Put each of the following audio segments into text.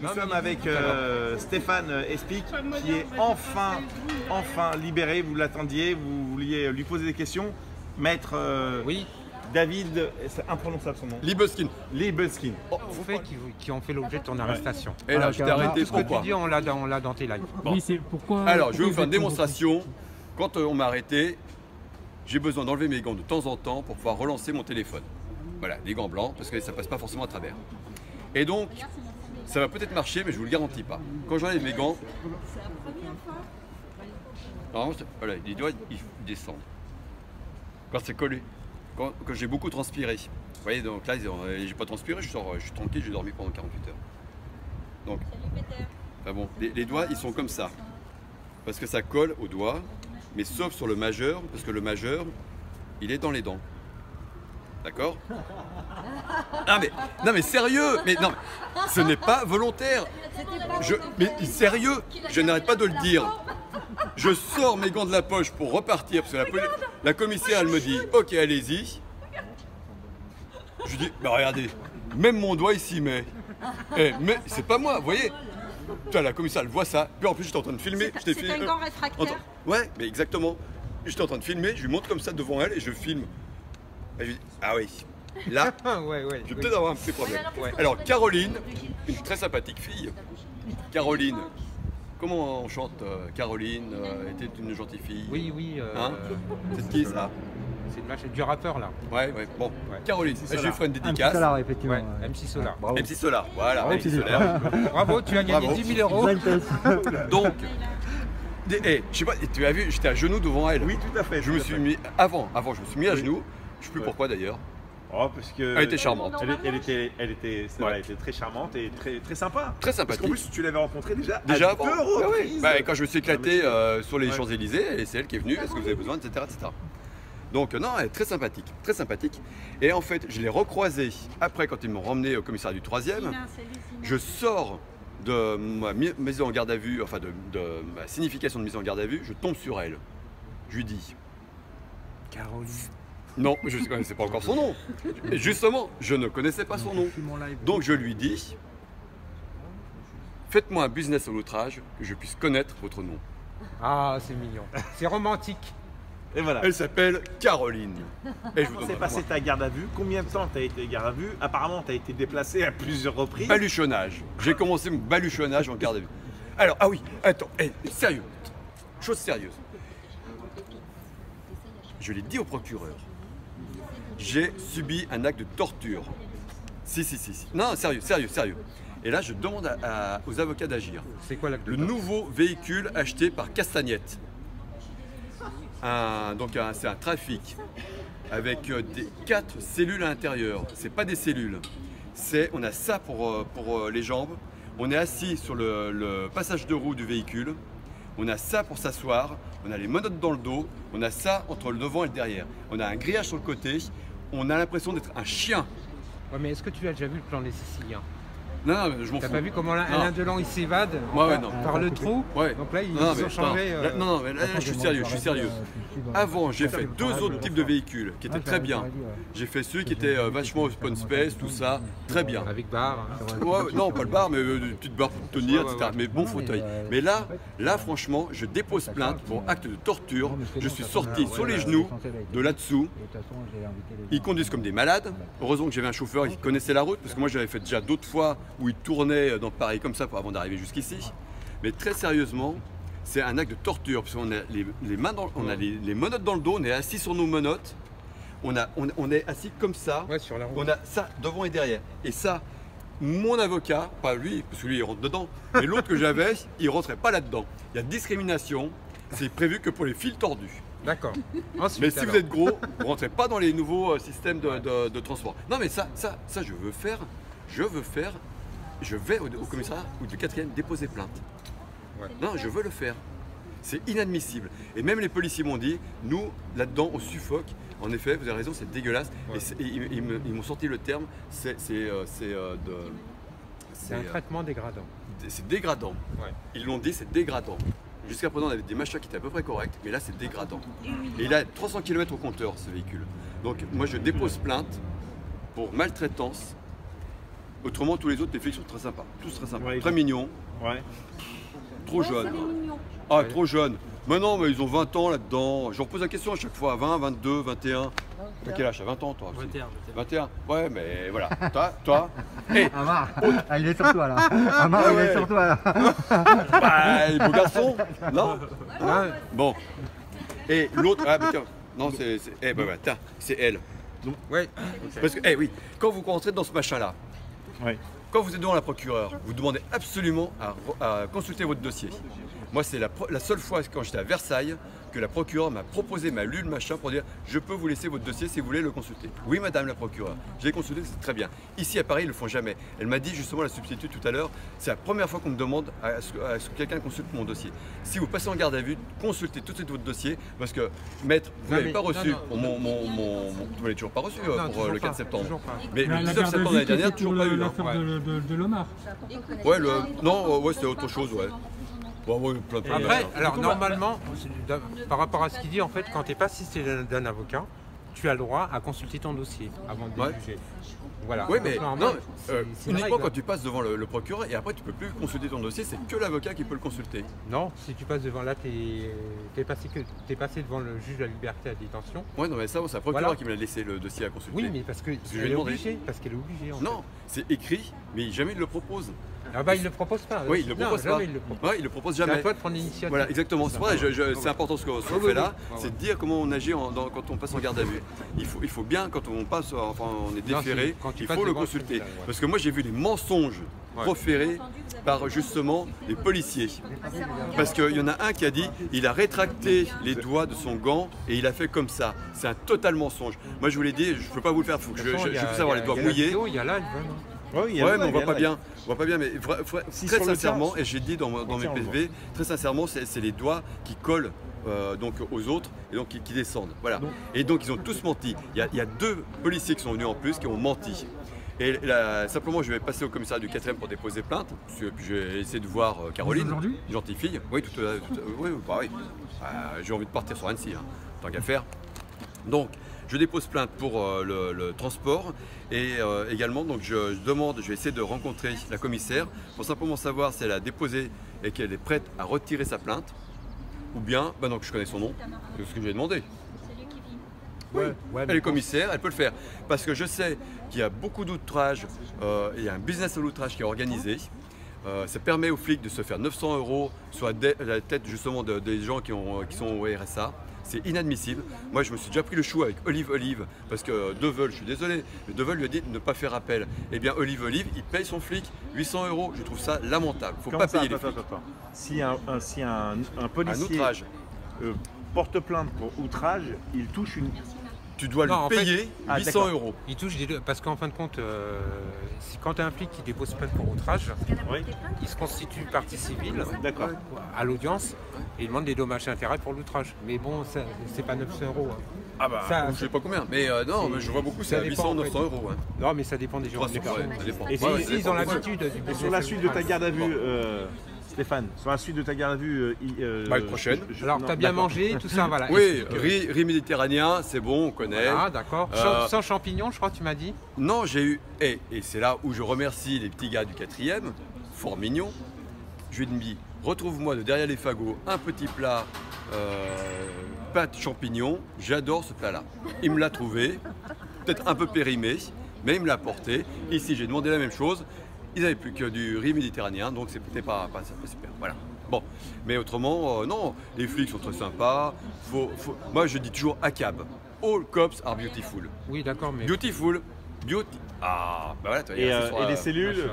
Nous sommes avec Stéphane Espic qui est enfin libéré. Vous l'attendiez, vous vouliez lui poser des questions. Maître oui. David, c'est imprononçable son nom. Libeskin. Libeskin. Qui ont fait l'objet de ton arrestation. Et là, je t'ai arrêté Ce que tu pourquoi? dis, on l'a dans tes lives. Bon. Oui, c'est pourquoi. Alors, je vais vous faire une démonstration. Quand on m'a arrêté, j'ai besoin d'enlever mes gants de temps en temps pour pouvoir relancer mon téléphone. Voilà, des gants blancs, parce que ça passe pas forcément à travers. Et donc, ça va peut-être marcher, mais je vous le garantis pas. Quand j'enlève mes gants, normalement, voilà, les doigts ils descendent. Quand c'est collé, quand j'ai beaucoup transpiré. Vous voyez, donc là, j'ai pas transpiré, je suis tranquille, j'ai dormi pendant 48 heures. Donc, ah bon, les doigts, ils sont comme ça. Parce que ça colle aux doigts, mais sauf sur le majeur, parce que le majeur, il est dans les dents. D'accord? Non mais sérieux, mais non, ce n'est pas volontaire. Mais sérieux, je n'arrête pas de le dire. Je sors mes gants de la poche pour repartir parce que la commissaire elle me dit ok allez-y. Je dis bah regardez, même mon doigt il s'y met. Mais c'est pas moi, vous voyez. Putain, la commissaire elle voit ça. Puis en plus j'étais en train de filmer. C'est un gant réfractaire. Ouais, mais exactement. J'étais en train de filmer, je lui montre comme ça devant elle et je filme. Et je lui dis ah oui. Là, ouais, je vais peut-être avoir un petit problème. Alors, Caroline, une très sympathique fille. Caroline, comment on chante Caroline était une gentille fille. Oui. Hein c'est qui ça? C'est du rappeur là. Ouais, bon. Ouais. Caroline, je lui ferai une dédicace. MC Solar, effectivement. Ouais, MC Solar. Bravo. MC Solar, voilà. Bravo, MC Solar. Bravo, tu as gagné 10 000 euros. Donc, je sais pas, tu as vu, j'étais à genoux devant elle. Oui, tout à fait. Je me suis mis, avant, je me suis mis à genoux. Je sais plus pourquoi d'ailleurs. Oh, parce que elle était charmante. Elle était très charmante et très sympa. Très sympathique. Parce qu'en plus, tu l'avais rencontrée déjà avant. à 2 reprises. Quand je me suis éclaté sur les Champs-Élysées, et c'est elle qui est venue, est-ce que vous avez besoin, etc. Donc non, elle est très sympathique, très sympathique. Et en fait, je l'ai recroisée après quand ils m'ont ramené au commissariat du 3e. Je sors de ma mise en garde à vue, enfin de ma signification de mise en garde à vue, je tombe sur elle. Je lui dis Caroline. non, je ne connaissais pas encore son nom. Et justement, je ne connaissais pas son nom. Donc je lui dis, faites-moi un business à l'outrage, que je puisse connaître votre nom. Ah, c'est mignon. C'est romantique. Et voilà. Elle s'appelle Caroline. Et je vous C'est donne passé ta garde à vue. Combien de temps tu as été garde à vue? Apparemment, tu as été déplacé à plusieurs reprises. Baluchonnage. J'ai commencé mon baluchonnage en garde à vue. Alors, ah oui, attends, sérieux. Chose sérieuse. Je l'ai dit au procureur. J'ai subi un acte de torture. Si. Non, sérieux. Et là, je demande aux avocats d'agir. C'est quoi l'acte de Le torture? nouveau véhicule acheté par Castagnette. C'est un trafic avec 4 cellules à l'intérieur. C'est pas des cellules. On a ça pour les jambes. On est assis sur le passage de roue du véhicule. On a ça pour s'asseoir. On a les menottes dans le dos. On a ça entre le devant et le derrière. On a un grillage sur le côté. On a l'impression d'être un chien. Ouais, mais est-ce que tu as déjà vu le plan des Siciliens? Non, je m'en fous. T'as pas vu comment Alain Delon il s'évade non. par le trou? Ouais. Donc là, ils ont changé. Non, mais là, je suis sérieux. Avant, j'ai fait 2 autres types de véhicules qui étaient très bien. J'ai fait ceux qui étaient vachement open space, tout ça, très bien. Avec barre. Ouais, non, pas le bar, mais une petite barre pour tenir, etc. Mais bon fauteuil. Mais là, franchement, je dépose plainte pour acte de torture. Je suis sorti sur les genoux de là-dessous. Ils conduisent comme des malades. Heureusement que j'avais un chauffeur qui connaissait la route, parce que moi j'avais fait déjà d'autres fois où ils tournaient dans Paris comme ça avant d'arriver jusqu'ici. Mais très sérieusement, c'est un acte de torture, parce qu'on a les menottes dans le dos, on est assis sur nos menottes, on est assis comme ça, Ouais, sur la route. on a ça devant et derrière. Et ça, mon avocat, pas lui, parce que lui il rentre dedans, mais l'autre que j'avais, il rentrait pas là-dedans. Il y a discrimination, c'est prévu que pour les fils tordus. D'accord. Mais si vous êtes gros, vous rentrez pas dans les nouveaux systèmes de transport. Non mais ça je veux faire, je vais au commissariat ou du 4e déposer plainte. Ouais. Non, je veux le faire. C'est inadmissible. Et même les policiers m'ont dit, nous, là-dedans, on suffoque. En effet, vous avez raison, c'est dégueulasse. Ouais. Et ils m'ont sorti le terme, c'est un traitement dégradant. C'est dégradant. Ouais. Ils l'ont dit, c'est dégradant. Jusqu'à présent, on avait des machins qui étaient à peu près corrects, mais là, c'est dégradant. Et il a 300 km au compteur, ce véhicule. Donc, moi, je dépose plainte pour maltraitance Autrement, tous les autres, les flics sont très sympas. Tous très sympas. Ouais, Très mignons. Ouais. Trop jeunes. Ah, trop jeunes. Mais non, mais ils ont 20 ans là-dedans. Je leur pose la question à chaque fois. 20, 22, 21. T'as quel âge? T'as 20 ans, toi? 21. 21. Ouais, mais voilà. Toi. Hey. Amar, il est sur toi là. Amar, il est sur toi là. Bah, beau garçon. Non. Ouais. Bon. Et l'autre. Ah, mais tiens. Non, c'est. Eh, bah, tiens, c'est elle. Donc, ouais. Parce que, eh oui, quand vous rentrez dans ce machin-là, Ouais. quand vous êtes devant la procureure, vous demandez absolument à consulter votre dossier. Moi, c'est la seule fois quand j'étais à Versailles que la procureure m'a proposé, m'a lu le machin pour dire je peux vous laisser votre dossier si vous voulez le consulter. Oui, madame la procureure, je l'ai consulté, c'est très bien. Ici à Paris, ils ne le font jamais. Elle m'a dit justement, la substitut tout à l'heure, c'est la première fois qu'on me demande à ce que quelqu'un consulte mon dossier. Si vous passez en garde à vue, consultez tout de suite votre dossier parce que, maître, vous ne l'avez pas reçu. Vous ne l'avez toujours pas reçu pour le 4 septembre. Mais le 19 septembre l'année dernière, toujours pas eu. L'affaire de l'Omar. Ouais, non, ouais, c'était autre chose, ouais. Bon, ouais, plein de problèmes. Après, alors normalement, par rapport à ce qu'il dit, en fait, quand tu n'es pas assisté d'un avocat, tu as le droit à consulter ton dossier avant de le juger. Voilà. Oui, mais Donc, non, c'est une uniquement règle. quand tu passes devant le procureur et après tu peux plus consulter ton dossier, c'est que l'avocat qui peut le consulter. Non, si tu passes devant là, t'es passé devant le juge de la liberté à détention. Ouais, non, mais ça, c'est la procureure Voilà. qui me l'a laissé le dossier à consulter. Oui, mais parce je lui ai qu'elle est demandé. obligée. Parce qu'elle est obligée. En fait. Non, c'est écrit, mais jamais il le propose. Ah bah il le propose pas. Oui, il le Non, propose pas. jamais il le propose. Ouais, il le propose C'est à jamais. toi de prendre l'initiative. Voilà, exactement. C'est pour ça que c'est important ce qu'on fait là, oui. c'est de dire comment on agit quand on passe en garde à vue. Il faut bien, quand on passe, enfin on est déféré, quand tu il passes faut le devant le consulter. tribunal, ouais. Parce que moi j'ai vu des mensonges proférés par justement les policiers. Parce qu'il y en a un qui a dit il a rétracté les doigts de son gant et il a fait comme ça. C'est un total mensonge. Moi je vous l'ai dit, je ne peux pas vous le faire, faut que je puisse avoir les doigts mouillés. Il y a là, Ouais, Ouais, mais on voit pas bien. On voit pas bien, mais Si très sur le sincèrement, tien, et j'ai dit dans mes tien, on le PV, très sincèrement, c'est les doigts qui collent donc aux autres et donc qui descendent. Voilà. Et donc ils ont tous menti. Il y a 2 policiers qui sont venus en plus qui ont menti. Et là, simplement, je vais passer au commissariat du 4e pour déposer plainte. Puis je vais essayer de voir Caroline, Aujourd'hui gentille fille. Oui, oui, pareil. J'ai envie de partir sur Annecy, hein, tant qu'à faire. Donc, je dépose plainte pour le transport et également, donc je vais essayer de rencontrer la commissaire pour simplement savoir si elle a déposé et qu'elle est prête à retirer sa plainte ou bien, donc je connais son nom, c'est ce que j'ai demandé. Oui, elle est commissaire, elle peut le faire. Parce que je sais qu'il y a beaucoup d'outrages, il y a un business à l'outrage qui est organisé. Ça permet aux flics de se faire 900 € sur la tête justement des gens qui sont au RSA. C'est inadmissible. Moi, je me suis déjà pris le chou avec Olive, parce que Deveul, je suis désolé, mais Deveul lui a dit de ne pas faire appel. Eh bien, Olive, il paye son flic 800 €. Je trouve ça lamentable. Il ne faut pas payer les flics. Si un policier porte plainte pour outrage, il touche une... Tu dois lui payer 800 €. Il touche des deux, parce qu'en fin de compte, quand tu as un flic qui dépose plainte pour outrage, il se constitue partie civile à l'audience et il demande des dommages et intérêts pour l'outrage. Mais bon, c'est pas 900 €. Hein. Ah bah, je sais pas combien, mais non, mais je vois beaucoup, c'est à 800, 900 €. Hein. Non, mais ça dépend des gens. Ça dépend. Et si ils ont l'habitude. Sur la suite de ta garde à vue, Stéphane, sur la suite de ta garde à vue, la prochaine. Alors, tu as bien mangé, tout ça, voilà. Oui, riz méditerranéen, c'est bon, on connaît. Ah, d'accord. Sans champignons, je crois que tu m'as dit. Non, j'ai eu. Et c'est là où je remercie les petits gars du 4e, fort mignons. Je lui ai dit retrouve-moi de derrière les fagots un petit plat pâte champignons. J'adore ce plat-là. Il me l'a trouvé, peut-être un peu périmé, mais il me l'a apporté. Ici, j'ai demandé la même chose. Ils n'avaient plus que du riz méditerranéen, donc c'était pas super. Voilà. Bon, mais autrement, non, les flics sont très sympas. Moi, je dis toujours ACAB. All cops are beautiful. Oui, d'accord, mais. Beautiful. Ah, bah voilà, et les cellules,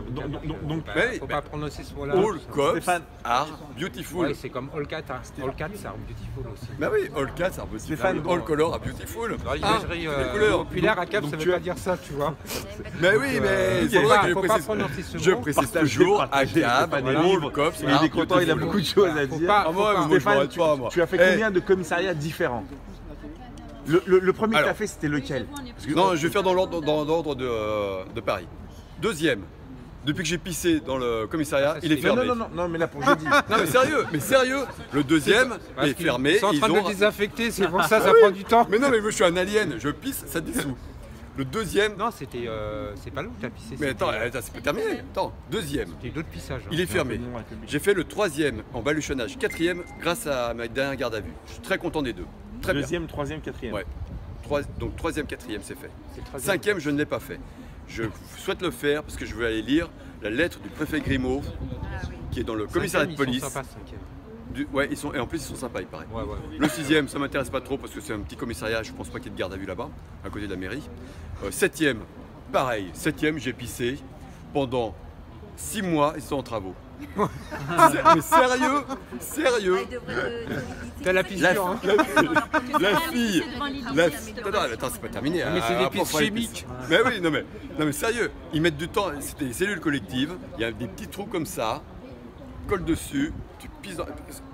donc faut pas prononcer ce mot-là. All cops are beautiful. Ouais, c'est comme all cats, hein. All cats are beautiful aussi. Bah oui, all cats are beautiful. Stéphane, all color are beautiful. L'imagerie populaire à Cap, ça veut pas dire ça, tu vois. Mais oui, mais faut pas prononcer ce mot. je précise toujours ACAB, all cops il est content, il a beaucoup de choses à dire. Stéphane, tu as fait combien de commissariats différents? Le premier que tu as fait, c'était lequel? Non, je vais faire dans l'ordre de Paris. Deuxième, depuis que j'ai pissé dans le commissariat, il est fermé. Non, mais là pour jeudi. Non, mais sérieux, le deuxième est fermé. Ils sont en train de le désinfecter, c'est pour ça, ça prend du temps. Mais non, mais moi je suis un alien, je pisse, ça dissout. Le deuxième. Non, c'était. C'est pas là où t'as pissé. Mais attends, c'est pas terminé. Attends, deuxième. C'était d'autres pissages. Il est fermé. J'ai fait le troisième en baluchonnage, quatrième grâce à ma dernière garde à vue. Je suis très content des deux. Très Deuxième, troisième, quatrième. Ouais. Donc troisième, quatrième, c'est fait. Cinquième, je ne l'ai pas fait. Je souhaite le faire parce que je veux aller lire la lettre du préfet Grimaud qui est dans le commissariat de police. Ouais, et en plus ils sont sympas, il paraît. Ouais. Le sixième, ça m'intéresse pas trop parce que c'est un petit commissariat, je pense pas qu'il y ait de garde à vue là-bas, à côté de la mairie. Septième, pareil, septième, j'ai pissé pendant 6 mois, ils sont en travaux. Mais sérieux. T'as la piscine. La fille. Attends, c'est pas terminé. Mais c'est des pistes chimiques. Mais oui, non mais sérieux, ils mettent du temps. C'est des cellules collectives. Il y a des petits trous comme ça. Colle dessus. Tu pisses.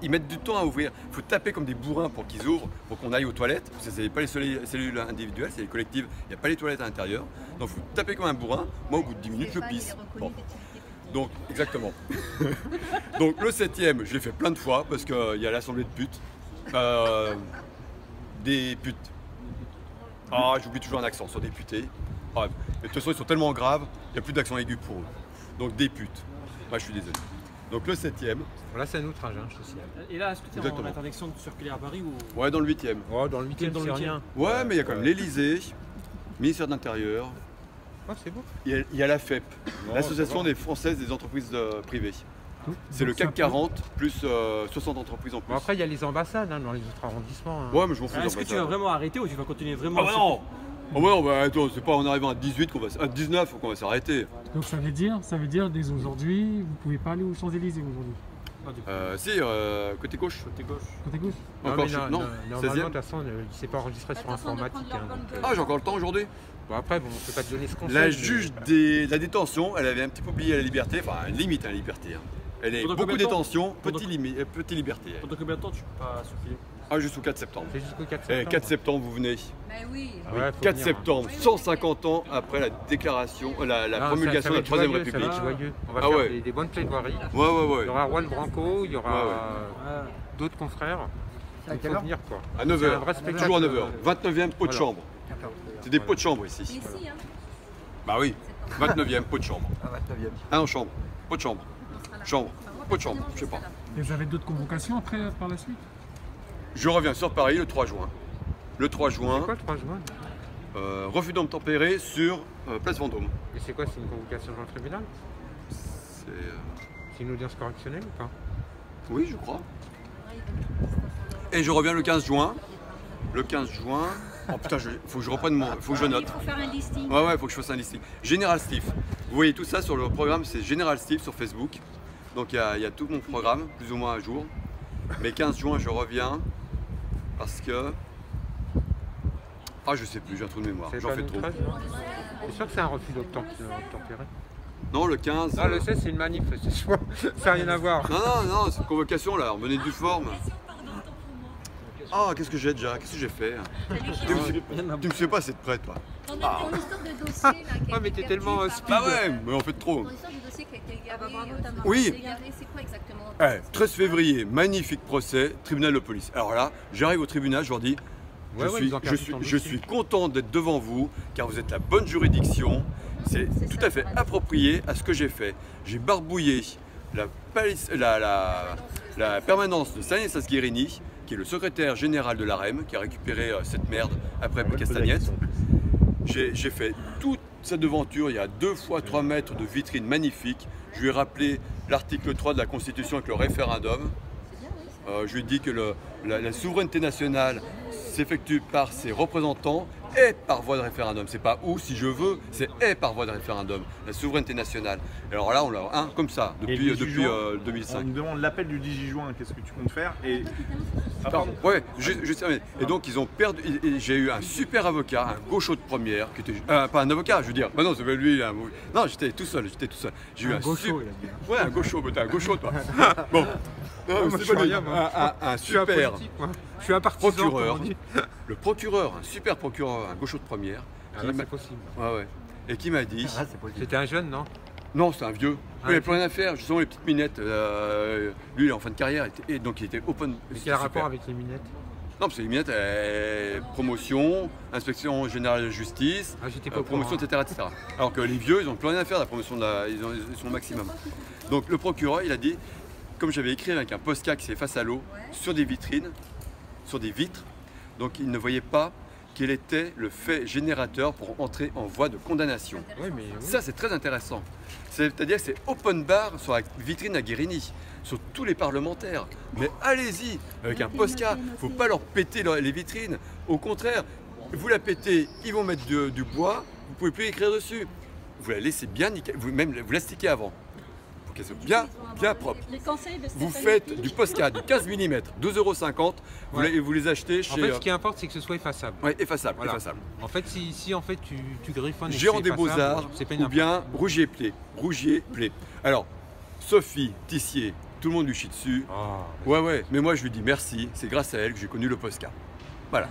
Ils mettent du temps à ouvrir. Il faut taper comme des bourrins pour qu'ils ouvrent, pour qu'on aille aux toilettes. Parce que c'est pas les cellules individuelles, c'est les collectives. Il n'y a pas les toilettes à l'intérieur. Donc il faut taper comme un bourrin. Moi, au bout de 10 minutes, je pisse. Bon. Donc, exactement. Donc, le septième, je l'ai fait plein de fois parce qu'il y a l'assemblée de putes. Des putes. Ah, j'oublie toujours un accent sur des putés. Ah, mais de toute façon, ils sont tellement graves, il n'y a plus d'accent aigu pour eux. Donc, des putes. Moi, je suis désolé. Donc, le septième. Là, c'est un outrage, je te signale. Et là, est-ce que tu es en interdiction de circuler à Paris ou... Ouais, dans le huitième. Oh, dans le huitième, c'est rien. Ouais, mais il y a quand même l'Elysée, ministère de l'Intérieur. Oh, c'est beau. Il y a la FEP, l'Association des Françaises des entreprises privées. C'est le CAC 40 plus 60 entreprises en plus. Bon, après, il y a les ambassades dans les autres arrondissements. Ouais, mais je m'en fous. Est-ce que tu vas vraiment arrêter ou tu vas continuer vraiment Ah bah non. Oh bah non, bah attends, c'est pas en arrivant à 18 à 19 qu'on va s'arrêter. Donc ça veut dire dès aujourd'hui, vous pouvez pas aller aux Champs-Élysées aujourd'hui? Si, côté gauche. Côté gauche? Encore non, normalement, 16e. de toute façon, c'est pas enregistré sur informatique. Ah, j'ai encore le temps aujourd'hui. Bon, après, bon, on peut pas te donner ce conseil. La juge de la détention, elle avait un petit peu oublié la liberté, enfin, limite à la liberté. Hein. Elle est beaucoup détention, petit liberté. Pendant combien de temps tu peux pas circuler? Ah, jusqu'au 4 septembre. C'est jusqu'au 4 septembre. 4 septembre, vous venez. Mais oui. Ouais, 4 venir, septembre, 150 ans après la déclaration, la promulgation de la Troisième République. Ça va être joyeux. On va faire des bonnes plaidoiries. Ouais. Il y aura Juan Branco, il y aura d'autres confrères. Il faut venir quoi. À 9h, toujours à 9h. 29e pot de chambre. C'est des pots de chambre ici. Ici, hein. Bah oui, 29e pot de chambre. Ah, 29e. Ah non, chambre, pot de chambre. Chambre, pot de chambre, je sais pas. Et vous avez d'autres convocations après, par la suite? Je reviens sur Paris le 3 juin. Le 3 juin, C'est quoi le 3 juin? refus d'obtempérer sur Place Vendôme. Et c'est quoi? C'est une convocation devant le tribunal? C'est une audience correctionnelle ou pas? Oui, je crois. Et je reviens le 15 juin. Le 15 juin. Oh putain, faut que je reprenne faut que je note. Il faut faire un listing. Ouais, faut que je fasse un listing. Général Steve. Vous voyez tout ça sur le programme, c'est Général Steve sur Facebook. Donc il y a tout mon programme, plus ou moins à jour. Mais 15 juin, je reviens parce que. Ah, je sais plus, j'ai un trou de mémoire. J'en fais trop. C'est sûr que c'est un refus d'obtempérer. Non, le 15. Ah, le 16, c'est une manif, c'est sûr. Ça n'a rien à voir. Non, c'est une convocation là, on venait du forme. Ah, qu'est-ce que j'ai déjà? Qu'est-ce que j'ai fait? Tu me fais pas cette prête, toi. Ton histoire de dossier là. Ah, mais t'es tellement speed. Ah ouais, mais on fait trop. Ton histoire de dossier qui a été égaré. Oui. C'est quoi exactement? 13 février, magnifique procès, tribunal de police. Alors là, j'arrive au tribunal, je leur dis, je suis content d'être devant vous, car vous êtes la bonne juridiction. C'est tout à fait approprié à ce que j'ai fait. J'ai barbouillé la permanence de Stanislas Guérini, qui est le secrétaire général de l'AREM, qui a récupéré cette merde après Castagnette. J'ai fait toute cette devanture, il y a 2 fois 3 mètres de vitrine magnifique. Je lui ai rappelé l'article 3 de la Constitution avec le référendum. Je lui ai dit que la souveraineté nationale s'effectue par ses représentants et par voie de référendum. C'est pas ou si je veux, c'est et par voie de référendum. La souveraineté nationale. Alors là, on l'a comme ça depuis 2005. On me demande l'appel du 18 juin. Qu'est-ce que tu comptes faire? Et ouais, juste terminé. Et donc ils ont perdu. J'ai eu un super avocat, un gaucho de première, qui était pas un avocat, je veux dire. Bah non, c'est lui. Non, j'étais tout seul. J'ai eu un gaucho. Ouais, un gaucho. Mais t'es un gaucho, toi. Bon. Non, moi, c'est pas rien, un je suis un super politique, moi. Je suis un partisan, procureur. comme on dit. Le procureur, un super procureur, un gaucho de première. Ah, là, c'est possible. Ouais. Et qui m'a dit. Ah, c'est possible. C'était un jeune, non? Non, c'est un vieux. Il n'avait plus rien à faire. Justement, les petites minettes. Lui, il est en fin de carrière. Et donc, il était open. Mais quel rapport avec les minettes? Non, parce que les minettes, promotion, inspection générale de justice, promotion, etc., etc. Alors que les vieux, ils n'ont plus rien à faire, la promotion, ils sont au maximum. Donc le procureur, il a dit, comme j'avais écrit avec un Posca qui s'est face à l'eau, sur des vitrines, sur des vitres, donc il ne voyait pas quel était le fait générateur pour entrer en voie de condamnation. Oui, mais Ça, c'est très intéressant. C'est-à-dire que c'est open bar sur la vitrine à Guérini, sur tous les parlementaires. Mais allez-y, avec un Posca, il ne faut pas leur péter les vitrines. Au contraire, vous la pétez, ils vont mettre du bois, vous ne pouvez plus écrire dessus. Vous la laissez bien nickel, vous la stickez avant. Qu'elles soient bien propres. Vous faites du Posca de 15 mm, 12,50 €, vous les achetez chez... En fait, ce qui importe, c'est que ce soit effaçable. Oui, effaçable, voilà. effaçable. En fait, si en fait, tu griffonnes... Gérant des Beaux-Arts ou bien Rougier-Play. Rougier-Play. Alors, Sophie Tissier, tout le monde lui chie dessus. Oh, ouais, mais moi je lui dis merci, c'est grâce à elle que j'ai connu le Posca. Voilà.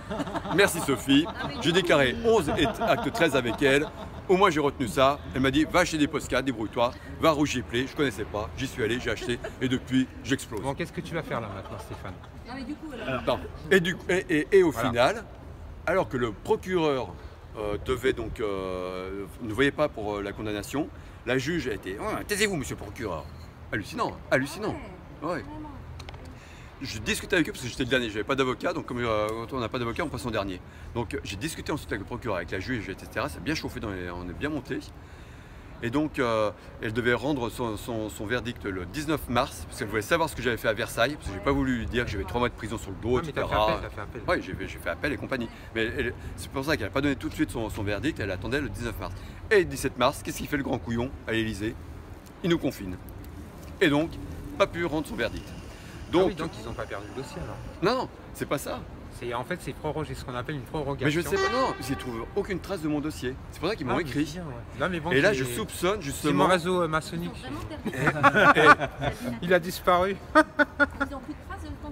Merci Sophie. J'ai déclaré 11 acte 13 avec elle. Au moins j'ai retenu ça. Elle m'a dit va acheter des Posca, débrouille-toi, va à Rougier-Play. Je ne connaissais pas, j'y suis allé, j'ai acheté et depuis j'explose. Bon, qu'est-ce que tu vas faire là maintenant, Stéphane? Et au final, alors que le procureur devait donc ne voyait pas pour la condamnation, la juge a été taisez-vous monsieur le procureur. Hallucinant, hallucinant. Ouais. Je discutais avec eux parce que j'étais le dernier, j'avais pas d'avocat, donc comme quand on n'a pas d'avocat, on passe en dernier. Donc j'ai discuté ensuite avec le procureur, avec la juge, etc. Ça a bien chauffé, on est bien monté. Et donc elle devait rendre son verdict le 19 mars, parce qu'elle voulait savoir ce que j'avais fait à Versailles, parce que j'ai pas voulu lui dire que j'avais 3 mois de prison sur le dos, etc. T'as fait appel. Oui, j'ai fait appel et compagnie. Mais c'est pour ça qu'elle n'a pas donné tout de suite son verdict, elle attendait le 19 mars. Et le 17 mars, qu'est-ce qu'il fait le grand couillon à l'Élysée? Il nous confine. Et donc, pas pu rendre son verdict. Donc ils n'ont pas perdu le dossier alors? Non, c'est pas ça. En fait, c'est prorogé, ce qu'on appelle une prorogation. Mais je sais pas, non, ils ne trouvent aucune trace de mon dossier. C'est pour ça qu'ils m'ont écrit. Bien, ouais. Non, mais bon, et là, je soupçonne justement. C'est mon réseau maçonnique. Il a disparu.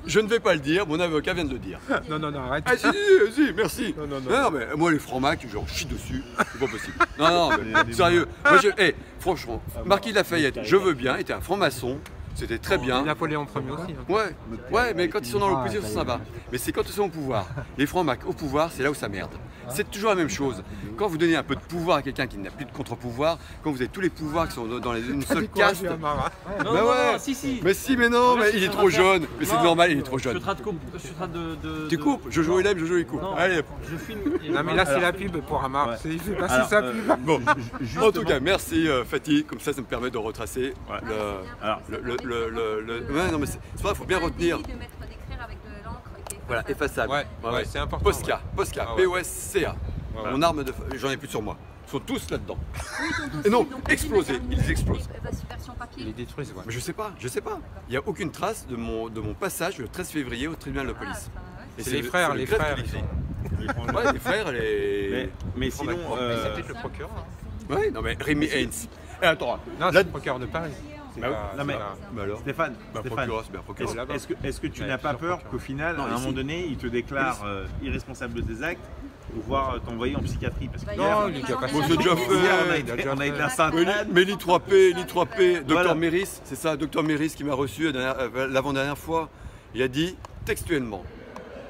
Je ne vais pas le dire, mon avocat vient de le dire. Non, arrête. Ah si, merci. Non, mais moi, les francs-macs, je chie dessus, c'est pas possible. Non, mais sérieux. Moi, franchement, Marquis de Lafayette, je veux bien, était un franc-maçon. C'était très bien. Napoléon Ier aussi. Hein. Ouais, mais quand ils sont dans l'opposition, c'est sympa. Mais c'est quand ils sont au pouvoir. Les francs-macs au pouvoir, c'est là où ça merde. C'est toujours la même chose. Quand vous donnez un peu de pouvoir à quelqu'un qui n'a plus de contre-pouvoir, quand vous avez tous les pouvoirs qui sont dans une seule caste. Non, si. Mais si, mais non, mais il est trop jeune. Mais c'est normal, il est trop jeune. Tu coupes, Jojo il aime, Jojo il coupe. Allez. Je filme. Non, mais là c'est la pub pour Amar. Il fait passer sa pub. Bon, en tout cas, merci Fatih. Comme ça me permet de retracer ouais, non mais c'est vrai, il faut bien retenir. Voilà, effaçable. Ouais, c'est important. Posca, P-O-S-C-A. Mon arme de... J'en ai plus sur moi. Ils sont tous là-dedans. Et non, explosés, ils explosent. Ils les détruisent, Mais je sais pas. Il n'y a aucune trace de mon passage le 13 février au tribunal de police. Et c'est les frères. Ouais, les frères, Mais sinon... c'est peut-être le procureur. Ouais, non mais Rémi Haynes. Attends, non, c'est le procureur de Paris. Stéphane, est-ce que tu n'as pas peur qu'au final, à un moment donné, il te déclare irresponsable de tes actes ou voire t'envoyer en psychiatrie? Parce que non, il a pas fait. C'est déjà fait. On a été à Sainte-Anne. Mais l'I3P, Dr Méris, c'est ça, Dr Méris qui m'a reçu l'avant-dernière fois. Il a dit textuellement,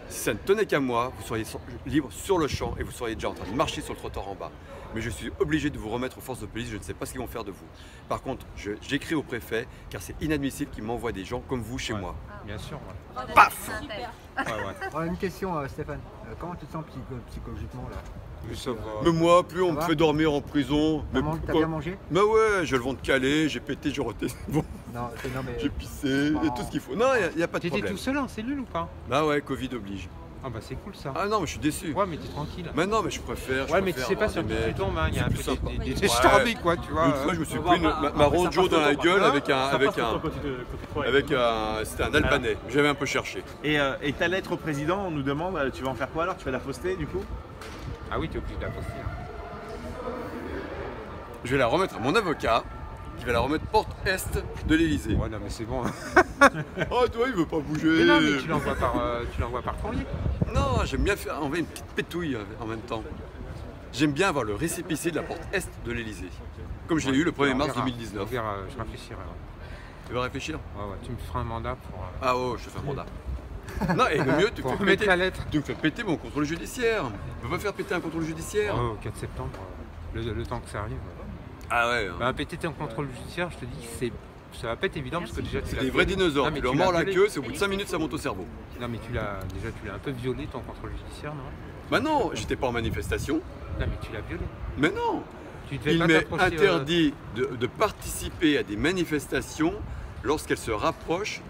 si ça ne tenait qu'à moi, vous seriez libre sur le champ et vous seriez déjà en train de marcher sur le trottoir en bas. Mais je suis obligé de vous remettre aux forces de police, je ne sais pas ce qu'ils vont faire de vous. Par contre, j'écris au préfet, car c'est inadmissible qu'ils m'envoient des gens comme vous chez moi. Bien sûr. Paf. Une question, Stéphane. Comment tu te sens psychologiquement là? Mais moi, plus on me fait dormir en prison. T'as bien mangé? Mais ouais, j'ai le ventre calé, j'ai pété, j'ai roté. Bon. J'ai pissé, et tout ce qu'il faut. Non, il n'y a pas de problème. T'étais tout seul en cellule ou pas? Bah ouais, Covid oblige. Ah bah c'est cool ça. Ah non, mais je suis déçu. Ouais, mais t'es tranquille. Mais non, mais je préfère. Ouais, mais tu sais pas sur qui tu tombes, il y a un peu des stormies quoi, tu vois. Une fois, je me suis pris ma ronjo dans la gueule c'était un Albanais. J'avais un peu cherché. Et ta lettre au président, on nous demande, tu vas en faire quoi alors? Tu vas la poster du coup? Ah oui, t'es obligé de la poster. Je vais la remettre à mon avocat, qui va la remettre porte est de l'Élysée. Ouais, non, mais c'est bon. Oh, toi, il veut pas bouger. Mais non, mais tu l'envoies par courrier. Non, j'aime bien envoyer une petite pétouille en même temps. J'aime bien avoir le récépissé de la porte est de l'Élysée. Comme je l'ai eu le 1er mars 2019. Je réfléchirai. Tu veux réfléchir? Ouais, tu me feras un mandat pour... Ah oh, je te fais un mandat. Non, et le mieux, tu Pour fais remettre péter, la lettre. tu fais péter mon contrôle judiciaire. Tu peux pas faire péter un contrôle judiciaire. Oh, 4 septembre, le temps que ça arrive. Ah ouais. Bah, péter ton contrôle judiciaire, je te dis, ça va pas être évident parce que déjà tu C'est l'as des vrais violé. dinosaures. Non, mais Tu leur tu l'as mords la violé. queue, c'est au bout de 5 minutes, ça monte au cerveau. Non mais tu l'as un peu violé ton contrôle judiciaire, non? Bah non, j'étais pas en manifestation. Non mais tu l'as violé. Mais non. Tu devais Il pas m'est t'approcher, interdit de participer à des manifestations lorsqu'elles se rapprochent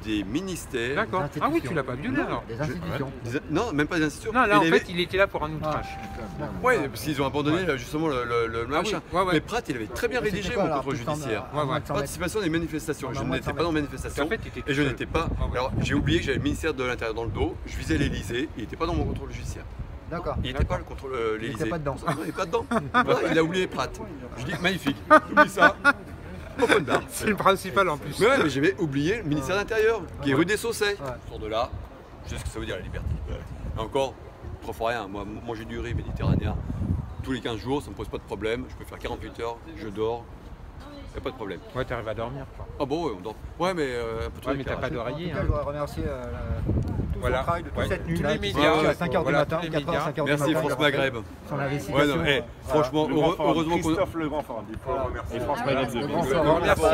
des ministères. D'accord. Ah oui, tu l'as pas violé alors. Des institutions. Non, même pas des institutions. Non, là en Il fait, avait- il était là pour un outrage. Ouais, parce qu'ils ont abandonné là, justement le machin. ouais, ouais. Mais Pratt, il avait très bien C'était rédigé quoi, mon alors, contrôle tout le temps, judiciaire. à moins de 100 mètres. Participation à des manifestations. Non, Je à moins de n'étais 100 pas dans mètres. manifestation En fait, t'étais et je tout n'étais seul. pas. Ah ouais. Alors j'ai oublié que j'avais le ministère de l'Intérieur dans le dos. Je visais l'Élysée. Il n'était pas dans mon contrôle judiciaire. D'accord. Il n'était pas le contrôle l'Élysée. était pas dedans. Ah non, il n'est pas dedans. Voilà, il a oublié Pratt. Je dis magnifique. Oublie ça. Open bar. C'est le principal en plus. Mais ouais, mais j'avais oublié le ministère de l'Intérieur, qui est rue des Saussets. Je sors de là, je sais ce que ça veut dire la liberté. Et encore, trop fort rien. Moi, manger du riz méditerranéen tous les 15 jours, ça me pose pas de problème. Je peux faire 48 heures, je dors, y a pas de problème. Ouais, t'arrives à dormir quoi. Ah bon, ouais, on dort. Ouais, mais un peu trop Ouais, mais t'as pas d'éclairage. En d'oreiller. tout cas, je voudrais remercier tout Voilà. son travail de toute Ouais. cette nuit. Tous là, les qui médias, s'est à 5h du voilà, matin, tous les 4h, médias. 5h du Merci matin. France il a Maghreb. Son Ouais, investigation. non, franchement, Le grand forum, heureusement qu'on. Christophe Le Grand Forum, il faut le remercier. France Voilà, Maghreb de le grand Vigo. forum, Merci, la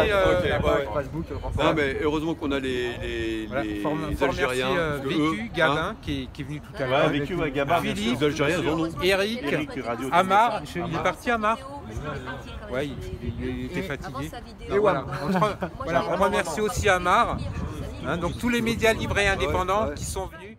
page ouais. Facebook, le grand Non, forum. mais heureusement qu'on a les Voilà. Faut remercier Algériens. parce que eux, Vécu, Gabin hein, qui est venu tout à Ouais, l'heure. vécu, ouais, Gabin, bien Philippe, sûr. les Algériens, ils en ont. Eric, Radio Amar, il est parti Amar. Ouais, Ouais, il était fatigué. Et Donc, voilà. Wam. On remercie aussi Amar. Hein, donc tous les médias libres et indépendants qui sont venus.